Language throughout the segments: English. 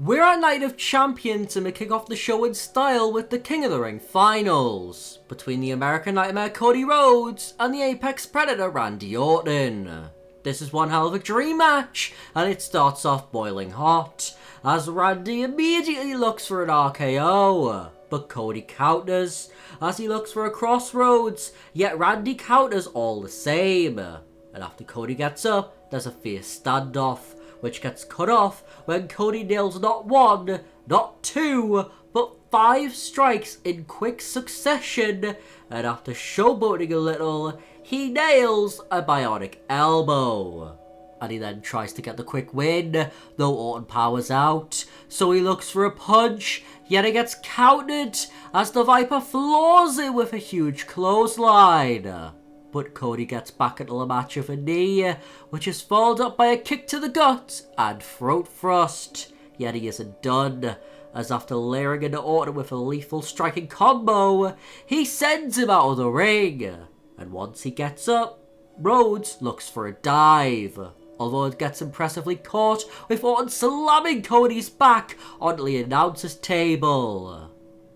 We're at Night of Champions and we kick off the show in style with the King of the Ring finals between the American Nightmare Cody Rhodes and the Apex Predator Randy Orton. This is one hell of a dream match and it starts off boiling hot as Randy immediately looks for an RKO, but Cody counters as he looks for a crossroads, yet Randy counters all the same. And after Cody gets up, there's a fierce standoff, which gets cut off when Cody nails not one, not two, but 5 strikes in quick succession, and after showboating a little, he nails a bionic elbow. And he then tries to get the quick win, though Orton powers out, so he looks for a punch, yet it gets countered as the Viper floors it with a huge clothesline. But Cody gets back into the match with a knee, which is followed up by a kick to the gut and throat thrust. Yet he isn't done, as after layering into Orton with a lethal striking combo, he sends him out of the ring. And once he gets up, Rhodes looks for a dive, although it gets impressively caught with Orton slamming Cody's back onto the announcer's table.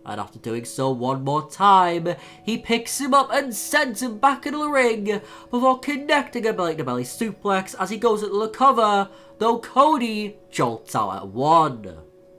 And after doing so one more time, he picks him up and sends him back into the ring before connecting a belly-to-belly suplex as he goes into the cover, though Cody jolts out at one.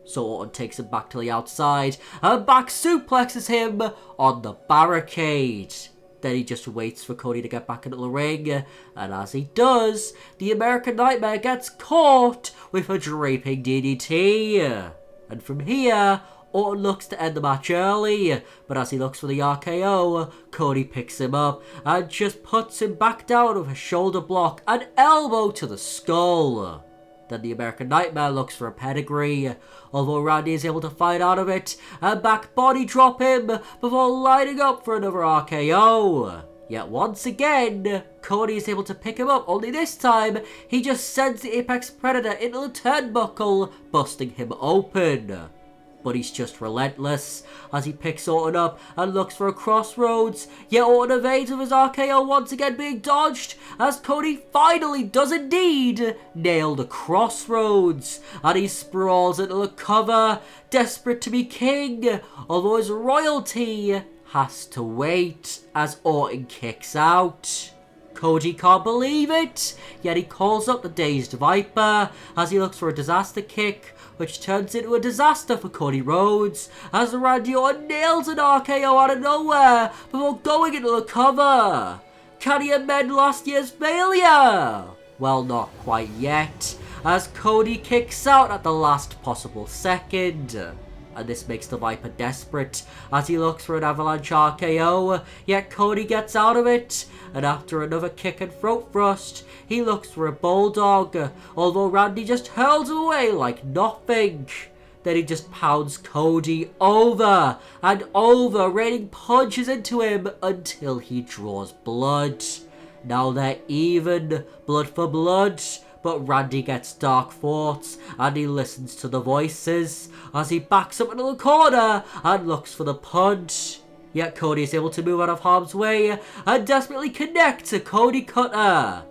So Orton takes him back to the outside and back suplexes him on the barricade. Then he just waits for Cody to get back into the ring, and as he does, the American Nightmare gets caught with a draping DDT. And from here, Orton looks to end the match early, but as he looks for the RKO, Cody picks him up and just puts him back down with a shoulder block and elbow to the skull. Then the American Nightmare looks for a pedigree, although Randy is able to fight out of it and back body drop him before lining up for another RKO. Yet once again, Cody is able to pick him up, only this time he just sends the Apex Predator into the turnbuckle, busting him open. But he's just relentless as he picks Orton up and looks for a crossroads, yet Orton evades with his RKO once again being dodged as Cody finally does indeed nail the crossroads, and he sprawls into the cover, desperate to be king, although his royalty has to wait as Orton kicks out. Cody can't believe it, yet he calls up the dazed Viper as he looks for a disaster kick, which turns into a disaster for Cody Rhodes as Randy Orton nails an RKO out of nowhere before going into the cover. Can he amend last year's failure? Well, not quite yet, as Cody kicks out at the last possible second. And this makes the Viper desperate as he looks for an avalanche RKO, yet Cody gets out of it, and after another kick and throat thrust, he looks for a bulldog, although Randy just hurls him away like nothing. Then he just pounds Cody over and over, raining punches into him until he draws blood. Now they're even, blood for blood. But Randy gets dark thoughts and he listens to the voices as he backs up into the corner and looks for the punch. Yet Cody is able to move out of harm's way and desperately connect to Cody Cutter.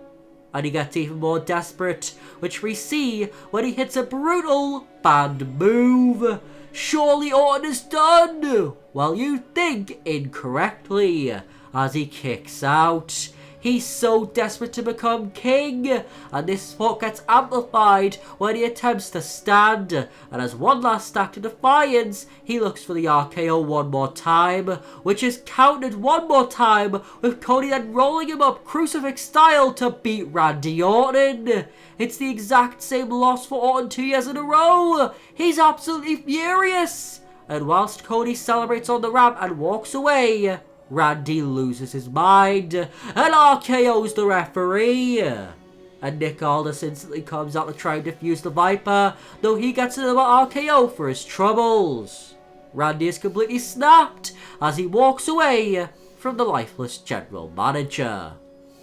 And he gets even more desperate, which we see when he hits a brutal banned move. Surely Orton is done! Well, you think incorrectly as he kicks out. He's so desperate to become king, and this thought gets amplified when he attempts to stand, and as one last act of defiance, he looks for the RKO one more time, which is countered one more time, with Cody then rolling him up crucifix style to beat Randy Orton. It's the exact same loss for Orton 2 years in a row. He's absolutely furious, and whilst Cody celebrates on the ramp and walks away, Randy loses his mind and RKO's the referee. And Nick Aldis instantly comes out to try and defuse the Viper, though he gets another RKO for his troubles. Randy is completely snapped as he walks away from the lifeless general manager.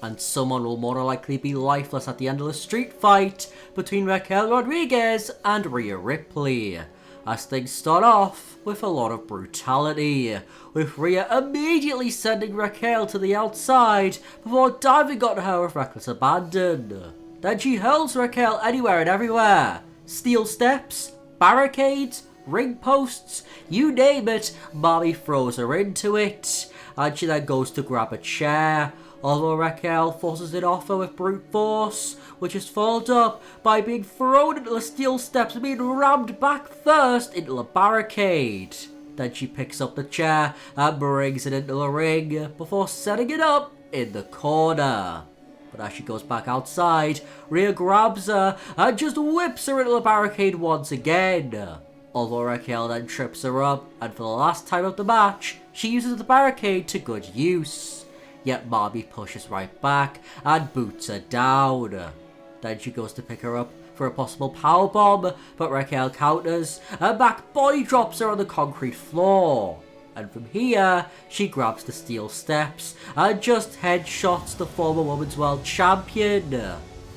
And someone will more likely be lifeless at the end of the street fight between Raquel Rodriguez and Rhea Ripley, as things start off with a lot of brutality, with Rhea immediately sending Raquel to the outside before diving on her with reckless abandon. Then she hurls Raquel anywhere and everywhere, steel steps, Barricades, ring posts, you name it, Mommy throws her into it. And she then goes to grab a chair, although Raquel forces it off her with brute force, which is followed up by being thrown into the steel steps and being rammed back first into the barricade. Then she picks up the chair and brings it into the ring before setting it up in the corner. But as she goes back outside, Rhea grabs her and just whips her into the barricade once again. Although Raquel then trips her up, and for the last time of the match, she uses the barricade to good use. Yet Mommy pushes right back and boots her down. Then she goes to pick her up for a possible powerbomb, but Raquel counters and back body drops her on the concrete floor. And from here, she grabs the steel steps and just headshots the former Women's World Champion.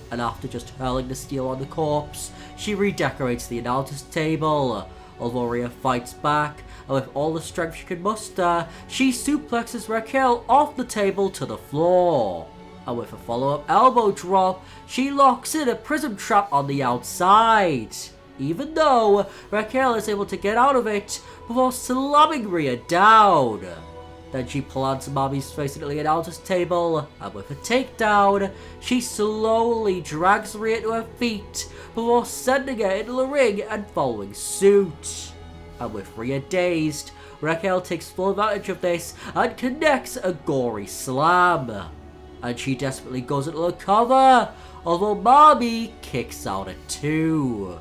And after just hurling the steel on the corpse, she redecorates the announcer's table. Although Rhea fights back, and with all the strength she can muster, she suplexes Raquel off the table to the floor. And with a follow-up elbow drop, she locks in a prism trap on the outside. Even though Raquel is able to get out of it before slamming Rhea down. Then she plants Mommy's face into the announcer's table, and with a takedown, she slowly drags Rhea to her feet before sending her into the ring and following suit. And with Rhea dazed, Raquel takes full advantage of this and connects a gory slam. And she desperately goes into the cover, although Mommy kicks out at 2.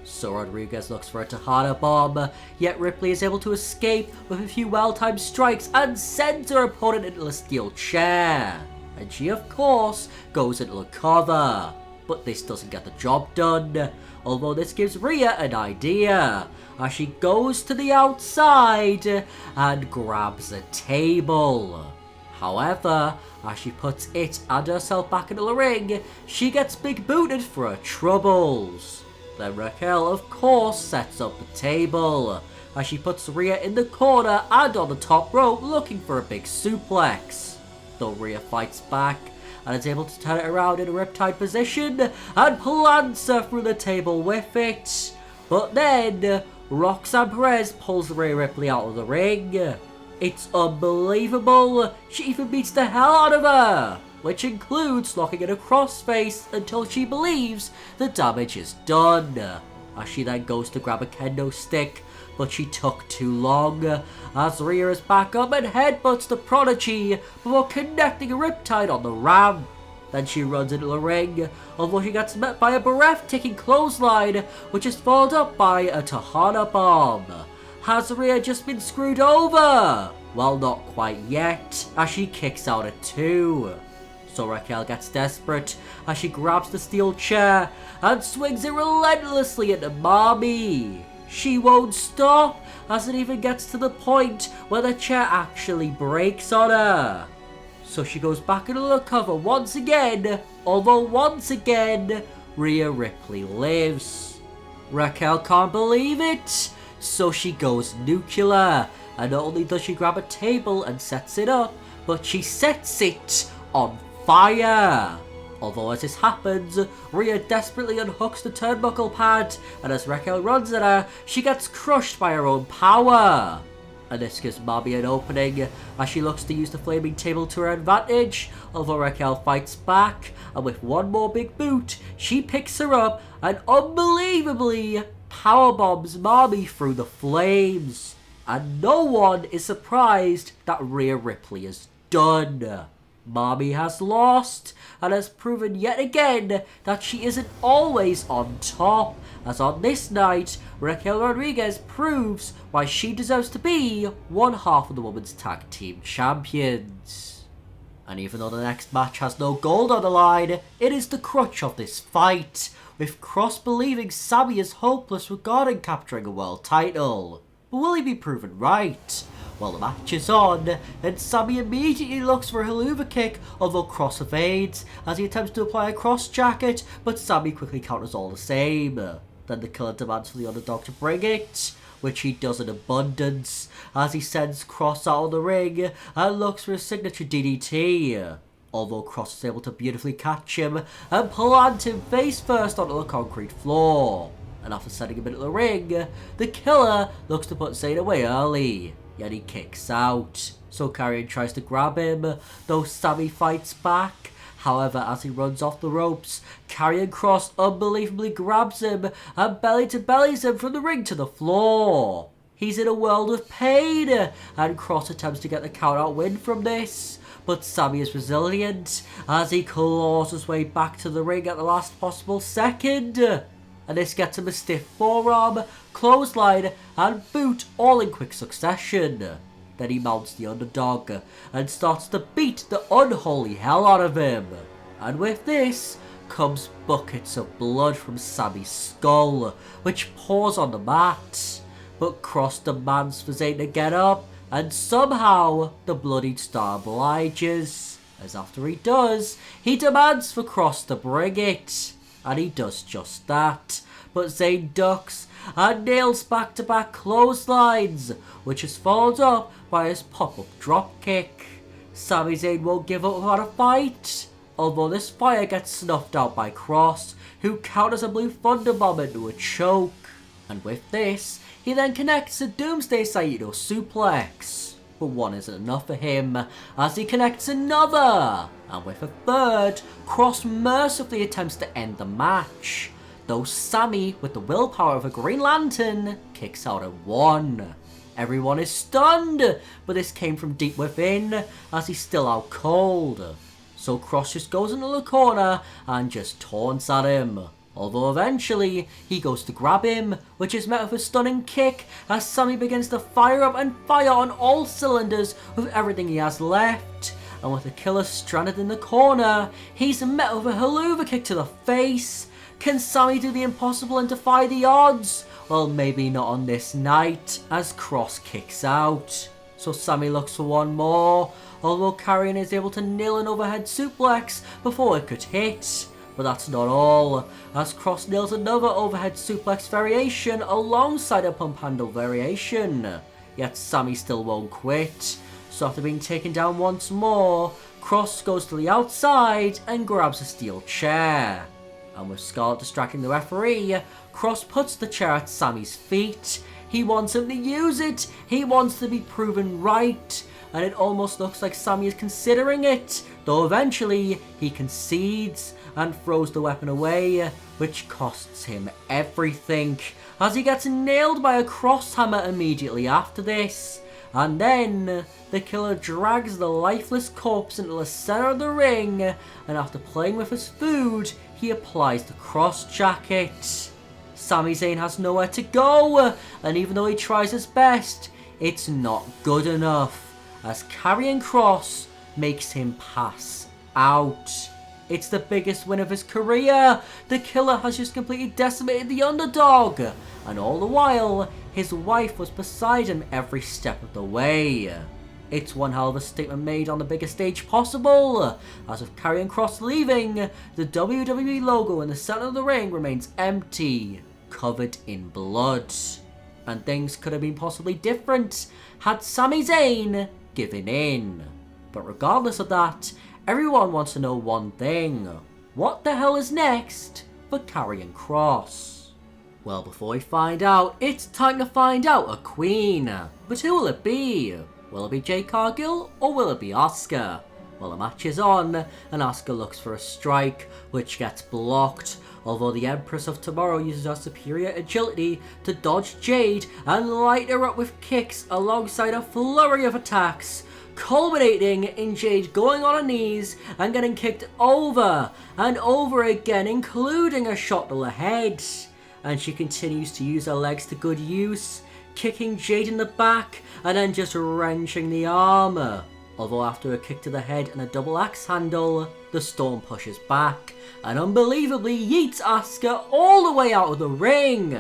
So Rodriguez looks for a Tejada bomb, yet Ripley is able to escape with a few well-timed strikes and sends her opponent into a steel chair. And she of course goes into the cover, but this doesn't get the job done, although this gives Rhea an idea, as she goes to the outside and grabs a table. However, as she puts it and herself back into the ring, she gets big booted for her troubles. Then Raquel of course sets up the table, as she puts Rhea in the corner and on the top rope looking for a big suplex. Though Rhea fights back and is able to turn it around in a riptide position and plants her through the table with it. But then Roxanne Perez pulls Rhea Ripley out of the ring. It's unbelievable, she even beats the hell out of her, which includes locking in a crossface until she believes the damage is done. As she then goes to grab a kendo stick, but she took too long, as Rhea is back up and headbutts the Prodigy before connecting a riptide on the ramp. Then she runs into the ring, although she gets met by a breathtaking clothesline, which is followed up by a Tejada bomb. Has Rhea just been screwed over? Well, not quite yet, as she kicks out at 2. So Raquel gets desperate as she grabs the steel chair and swings it relentlessly into Mommy. She won't stop, as it even gets to the point where the chair actually breaks on her. So she goes back into the cover once again, although once again, Rhea Ripley lives. Raquel can't believe it, so she goes nuclear, and not only does she grab a table and sets it up, but she sets it on fire. Although as this happens, Rhea desperately unhooks the turnbuckle pad, and as Raquel runs at her, she gets crushed by her own power. And this gives Mommy an opening as she looks to use the flaming table to her advantage, although Raquel fights back, and with one more big boot, she picks her up and unbelievably powerbombs Mommy through the flames. And no one is surprised that Rhea Ripley is done. Mommy has lost and has proven yet again that she isn't always on top, as on this night, Raquel Rodriguez proves why she deserves to be one half of the Women's Tag Team Champions. And even though the next match has no gold on the line, it is the crutch of this fight, with Cross believing Sami is hopeless regarding capturing a world title. But will he be proven right? Well, the match is on, and Sami immediately looks for a haluva kick, although Cross evades as he attempts to apply a cross jacket, but Sami quickly counters all the same. Then the killer demands for the underdog to bring it, which he does in abundance, as he sends Cross out of the ring and looks for his signature DDT. Although Cross is able to beautifully catch him and plant him face first onto the concrete floor. and after setting him into the ring, the killer looks to put Zayn away early, yet he kicks out. So Karrion tries to grab him, though Sami fights back. However, as he runs off the ropes, Karrion Kross unbelievably grabs him and belly to bellies him from the ring to the floor. He's in a world of pain, and Kross attempts to get the count-out win from this. But Sami is resilient as he claws his way back to the ring at the last possible second. And this gets him a stiff forearm, clothesline and boot all in quick succession. Then he mounts the underdog and starts to beat the unholy hell out of him. And with this comes buckets of blood from Sami's skull, which pours on the mat. But Kross demands for Zayn to get up, and somehow the bloodied star obliges. As after he does, he demands for Kross to bring it. And he does just that. But Zayn ducks and nails back-to-back clotheslines, which is followed up by his pop-up dropkick. Sami Zayn won't give up without a fight, although this fire gets snuffed out by Kross, who counters a Blue Thunder Bomb into a choke. And with this, he then connects a Doomsday Saito suplex. But one isn't enough for him, as he connects another. And with a third, Kross mercifully attempts to end the match, though Sami, with the willpower of a Green Lantern, kicks out at one. Everyone is stunned, but this came from deep within, as he's still out cold. So Kross just goes into the corner and just taunts at him. Although eventually, he goes to grab him, which is met with a stunning kick as Sami begins to fire up and fire on all cylinders with everything he has left. And with the killer stranded in the corner, he's met with a haluva kick to the face. Can Sami do the impossible and defy the odds? Well, maybe not on this night, as Kross kicks out. So Sami looks for one more, although Karrion is able to nail an overhead suplex before it could hit. But that's not all, as Kross nails another overhead suplex variation alongside a pump handle variation. Yet Sami still won't quit, so after being taken down once more, Kross goes to the outside and grabs a steel chair. And with Scarlett distracting the referee, Kross puts the chair at Sami's feet. He wants him to use it, he wants to be proven right, and it almost looks like Sami is considering it, though eventually he concedes and throws the weapon away, which costs him everything, as he gets nailed by a cross hammer immediately after this. And then the killer drags the lifeless corpse into the center of the ring, and after playing with his food, he applies the cross jacket. Sami Zayn has nowhere to go, and even though he tries his best, it's not good enough, as Karrion Kross makes him pass out. It's the biggest win of his career. The killer has just completely decimated the underdog, and all the while, his wife was beside him every step of the way. It's one hell of a statement made on the biggest stage possible, as with Karrion Kross leaving, the WWE logo in the center of the ring remains empty, covered in blood. And things could have been possibly different had Sami Zayn given in. But regardless of that, everyone wants to know one thing. What the hell is next for Karrion Kross? Well, before we find out, it's time to find out a queen. But who will it be? Will it be Jade Cargill or will it be Asuka? Well, the match is on, and Asuka looks for a strike, which gets blocked, although the Empress of Tomorrow uses her superior agility to dodge Jade and light her up with kicks alongside a flurry of attacks, culminating in Jade going on her knees and getting kicked over and over again, including a shot to the head. And she continues to use her legs to good use, kicking Jade in the back and then just wrenching the arm. Although after a kick to the head and a double axe handle, the Storm pushes back and unbelievably yeets Asuka all the way out of the ring.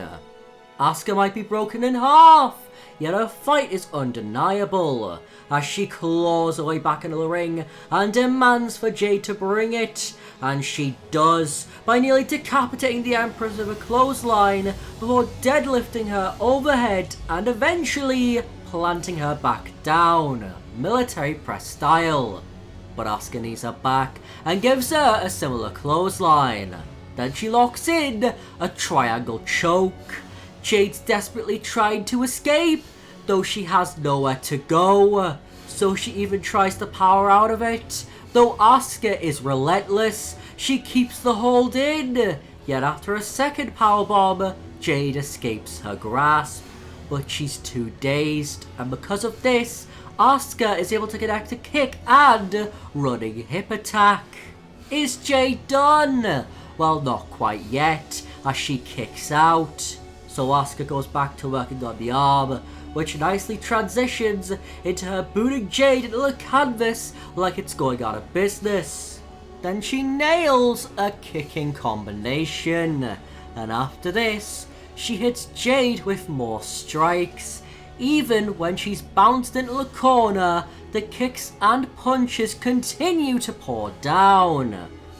Asuka might be broken in half, yet her fight is undeniable, as she claws her way back into the ring and demands for Jade to bring it, and she does, by nearly decapitating the Empress with a clothesline before deadlifting her overhead and eventually planting her back down, military press style. But Asuka needs her back and gives her a similar clothesline. Then she locks in a triangle choke. Jade's desperately trying to escape, though she has nowhere to go. So she even tries to power out of it. Though Asuka is relentless, she keeps the hold in. Yet after a second powerbomb, Jade escapes her grasp. But she's too dazed, and because of this, Asuka is able to connect a kick and running hip attack. Is Jade done? Well, not quite yet, as she kicks out. So Asuka goes back to working on the arm, which nicely transitions into her booting Jade into the canvas like it's going out of business. Then she nails a kicking combination, and after this, she hits Jade with more strikes. Even when she's bounced into the corner, the kicks and punches continue to pour down,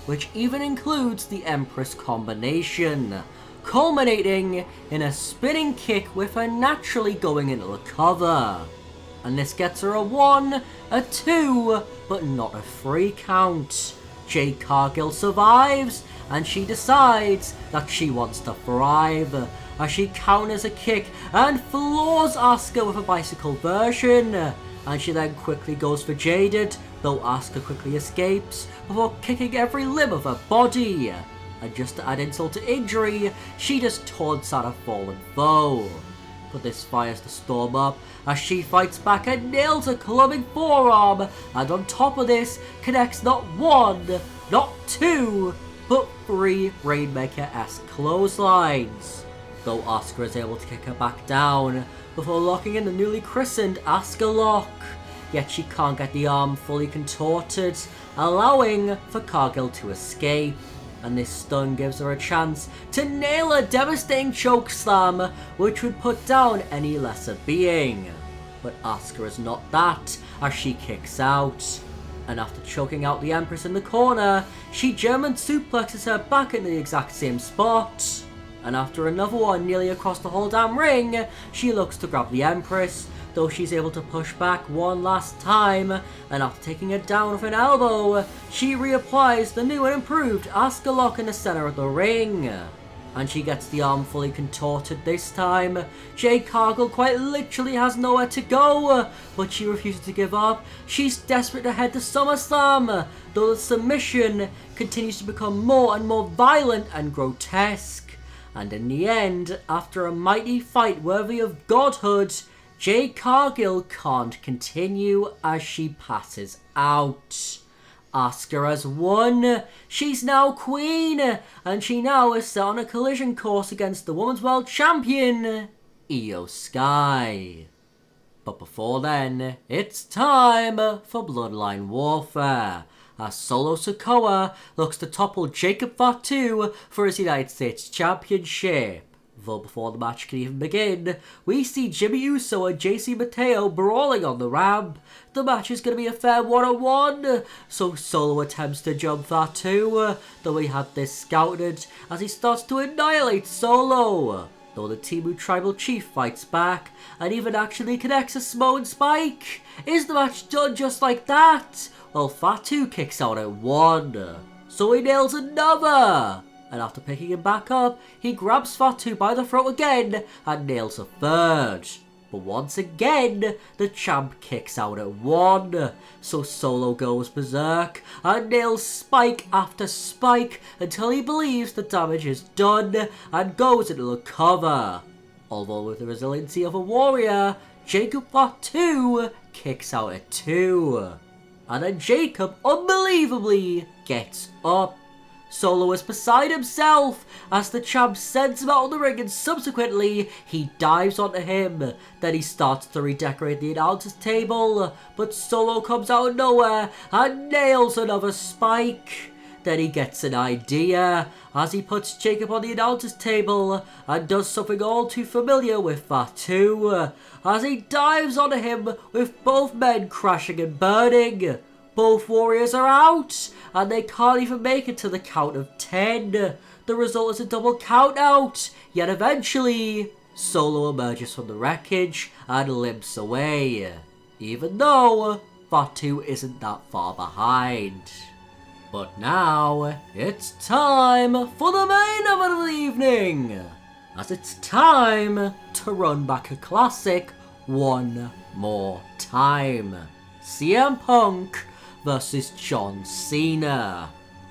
which even includes the Empress combination, culminating in a spinning kick with her naturally going into the cover. And this gets her a 1, a 2, but not a 3 count. Jade Cargill survives, and she decides that she wants to thrive, as she counters a kick and floors Asuka with a bicycle version. And she then quickly goes for Jaded, though Asuka quickly escapes before kicking every limb of her body. And just to add insult to injury, she just taunts at a fallen foe. But this fires the storm up as she fights back and nails a clubbing forearm, and on top of this connects not 1, not 2, but 3 Rainmaker-esque clotheslines. Though Asuka is able to kick her back down before locking in the newly christened Asuka lock. Yet she can't get the arm fully contorted, allowing for Cargill to escape. And this stun gives her a chance to nail a devastating chokeslam, which would put down any lesser being. But Asuka is not that, as she kicks out. And after choking out the Empress in the corner, she German suplexes her back into the exact same spot. And after another one nearly across the whole damn ring, she looks to grab the Empress, though she's able to push back one last time, and after taking it down with an elbow, she reapplies the new and improved Asuka lock in the center of the ring. And she gets the arm fully contorted this time. Jade Cargill quite literally has nowhere to go, but she refuses to give up. She's desperate to head to SummerSlam, though the submission continues to become more and more violent and grotesque. And in the end, after a mighty fight worthy of godhood, Jade Cargill can't continue as she passes out. Asuka has won. She's now queen, and she now is set on a collision course against the Women's World Champion, Io Sky. But before then, it's time for Bloodline Warfare, as Solo Sikoa looks to topple Jacob Fatu for his United States Championship. Though before the match can even begin, we see Jimmy Uso and JC Mateo brawling on the ramp. The match is going to be a fair 1-on-1, so Solo attempts to jump Fatu, though he had this scouted as he starts to annihilate Solo. Though the Timu Tribal Chief fights back and even actually connects a Samoan spike. Is the match done just like that? Well, Fatu kicks out at 1, so he nails another. And after picking him back up, he grabs Fatu by the throat again and nails a third. But once again, the champ kicks out at 1, so Solo goes berserk and nails spike after spike until he believes the damage is done and goes into the cover. Although with the resiliency of a warrior, Jacob Fatu kicks out at 2. And then Jacob unbelievably gets up. Solo is beside himself as the champ sends him out of the ring, and subsequently he dives onto him. Then he starts to redecorate the announcer's table, but Solo comes out of nowhere and nails another spike. Then he gets an idea as he puts Jacob on the announcer's table and does something all too familiar with Fatu as he dives onto him with both men crashing and burning. Both warriors are out, and they can't even make it to the count of 10. The result is a double count out, yet eventually, Solo emerges from the wreckage and limps away, even though Fatu isn't that far behind. But now, it's time for the main event of the evening, as it's time to run back a classic one more time. CM Punk versus John Cena.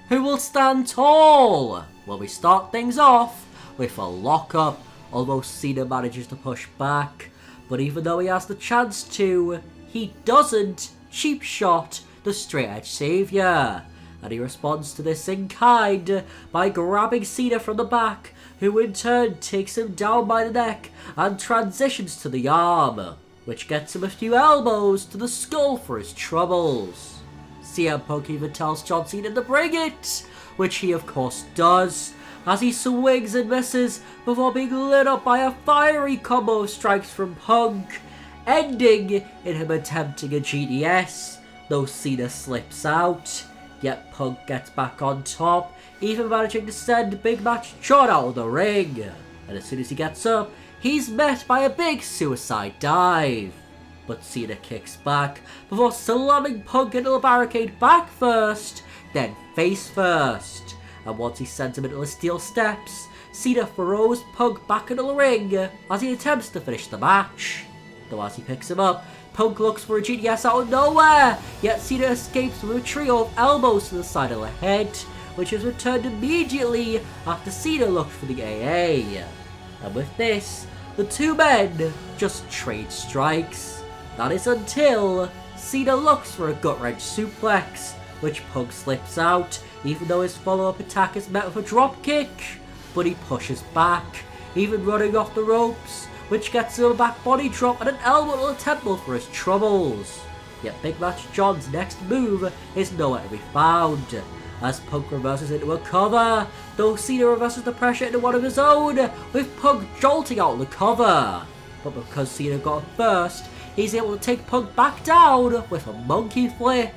Who will stand tall? Well, we start things off with a lockup, although Cena manages to push back. But even though he has the chance to, he doesn't cheap shot the straight edge savior. And he responds to this in kind by grabbing Cena from the back, who in turn takes him down by the neck and transitions to the arm, which gets him a few elbows to the skull for his troubles. CM Punk even tells John Cena to bring it, which he of course does, as he swings and misses before being lit up by a fiery combo of strikes from Punk, ending in him attempting a GDS, though Cena slips out. Yet Punk gets back on top, even managing to send Big Match John out of the ring. And as soon as he gets up, he's met by a big suicide dive. But Cena kicks back before slamming Punk into the barricade back first, then face first. And once he sends him into the steel steps, Cena throws Punk back into the ring as he attempts to finish the match. Though as he picks him up, Punk looks for a GTS out of nowhere, yet Cena escapes with a trio of elbows to the side of the head, which is returned immediately after Cena looked for the AA. And with this, the two men just trade strikes. That is until Cena looks for a gut-wrench suplex, which Punk slips out, even though his follow-up attack is met with a dropkick. But he pushes back, even running off the ropes, which gets him a back body drop and an elbow to the temple for his troubles. Yet Big Match John's next move is nowhere to be found, as Punk reverses into a cover, though Cena reverses the pressure into one of his own, with Punk jolting out of the cover. But because Cena got him first, he's able to take Punk back down with a monkey flip,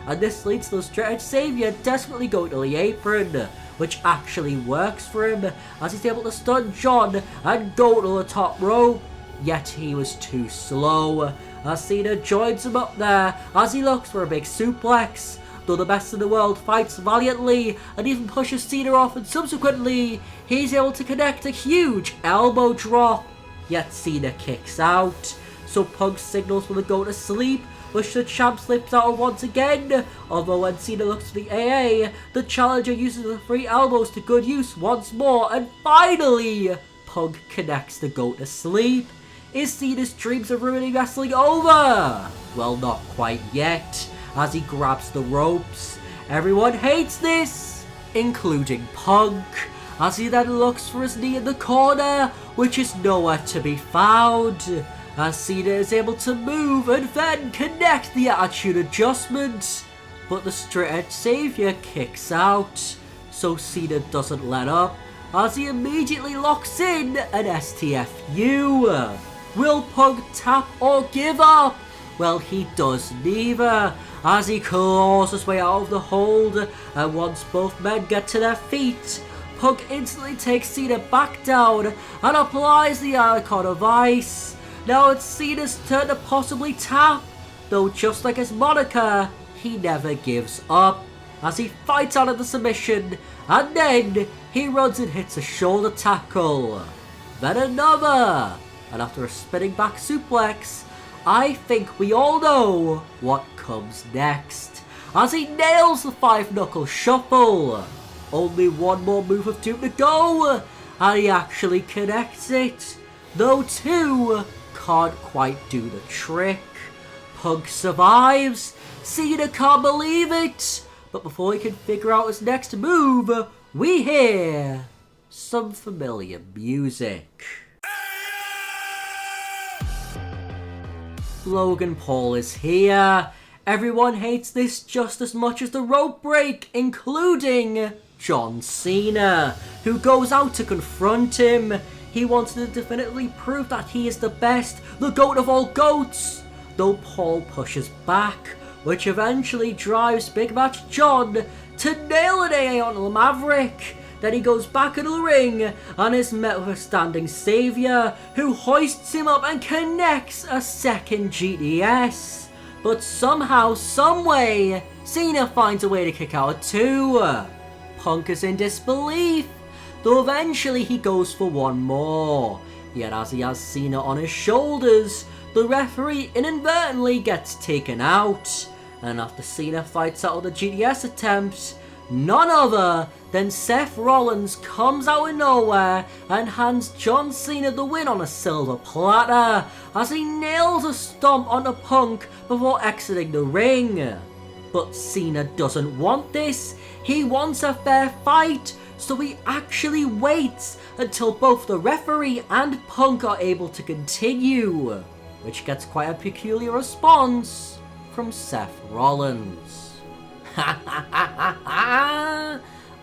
and this leads to the straight edge savior desperately going to the apron, which actually works for him, as he's able to stun John and go to the top rope. Yet he was too slow, as Cena joins him up there as he looks for a big suplex, though the best in the world fights valiantly and even pushes Cena off, and subsequently he's able to connect a huge elbow drop. Yet Cena kicks out, so Punk signals for the go to sleep, which the champ slips out of once again, although when Cena looks for the AA, the challenger uses the three elbows to good use once more, and finally, Punk connects the go to sleep. Is Cena's dreams of ruining wrestling over? Well, not quite yet, as he grabs the ropes. Everyone hates this, including Punk, as he then looks for his knee in the corner, which is nowhere to be found, as Cena is able to move and then connect the attitude adjustment. But the straight edge savior kicks out, so Cena doesn't let up, as he immediately locks in an STFU. Will Punk tap or give up? Well, he does neither, as he claws his way out of the hold, and once both men get to their feet, Punk instantly takes Cena back down and applies the Icon of Ice. Now it's Cena's turn to possibly tap, though just like his moniker, he never gives up, as he fights out of the submission, and then he runs and hits a shoulder tackle. Then another, and after a spinning back suplex, I think we all know what comes next, as he nails the 5-knuckle shuffle. Only one more move of doom to go, and he actually connects it, though two can't quite do the trick. Punk survives, Cena can't believe it, but before he can figure out his next move, we hear some familiar music. Logan Paul is here. Everyone hates this just as much as the rope break, including John Cena, who goes out to confront him. He wants to definitively prove that he is the best, the GOAT of all GOATs, though Paul pushes back, which eventually drives Big Match John to nail an AA on the Maverick. Then he goes back into the ring and is met with a standing savior, who hoists him up and connects a second GTS. But somehow, someway, Cena finds a way to kick out at 2. Punk is in disbelief, though eventually he goes for one more. Yet as he has Cena on his shoulders, the referee inadvertently gets taken out. And after Cena fights out of the GTS attempts, none other than Seth Rollins comes out of nowhere and hands John Cena the win on a silver platter as he nails a stomp onto Punk before exiting the ring. But Cena doesn't want this, he wants a fair fight, so he actually waits until both the referee and Punk are able to continue, which gets quite a peculiar response from Seth Rollins. Ha ha ha ha ha!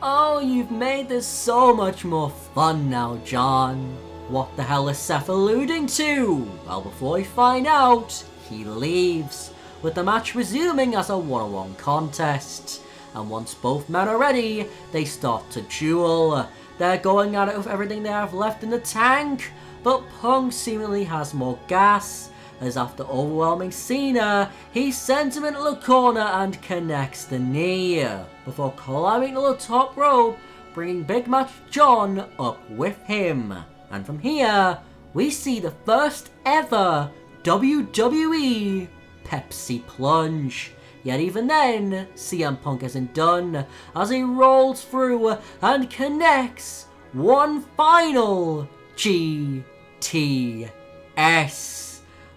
Oh, you've made this so much more fun now, John. What the hell is Seth alluding to? Well, before we find out, he leaves, with the match resuming as a one-on-one contest. And once both men are ready, they start to duel. They're going at it with everything they have left in the tank, but Punk seemingly has more gas, as after overwhelming Cena, he sends him into the corner and connects the knee, before climbing to the top rope, bringing Big Match John up with him. And from here, we see the first ever WWE Pepsi Plunge. Yet even then, CM Punk isn't done, as he rolls through and connects one final GTS.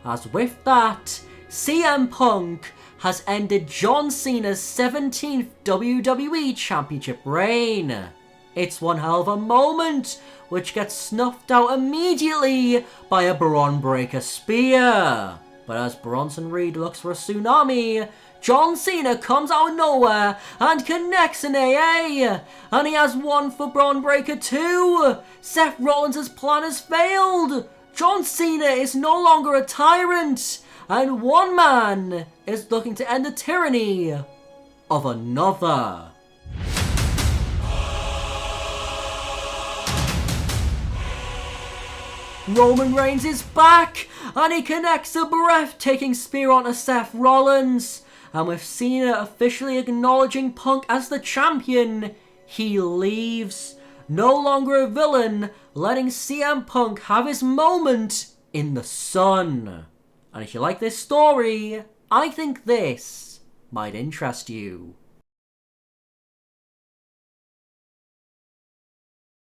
As with that, CM Punk has ended John Cena's 17th WWE Championship reign. It's one hell of a moment, which gets snuffed out immediately by a Braun Breaker spear. But as Bronson Reed looks for a tsunami, John Cena comes out of nowhere and connects an AA, and he has one for Braun Breaker too. Seth Rollins' plan has failed. John Cena is no longer a tyrant, and one man is looking to end the tyranny of another. Roman Reigns is back, and he connects a breathtaking spear onto Seth Rollins. And with Cena officially acknowledging Punk as the champion, he leaves. No longer a villain, letting CM Punk have his moment in the sun. And if you like this story, I think this might interest you.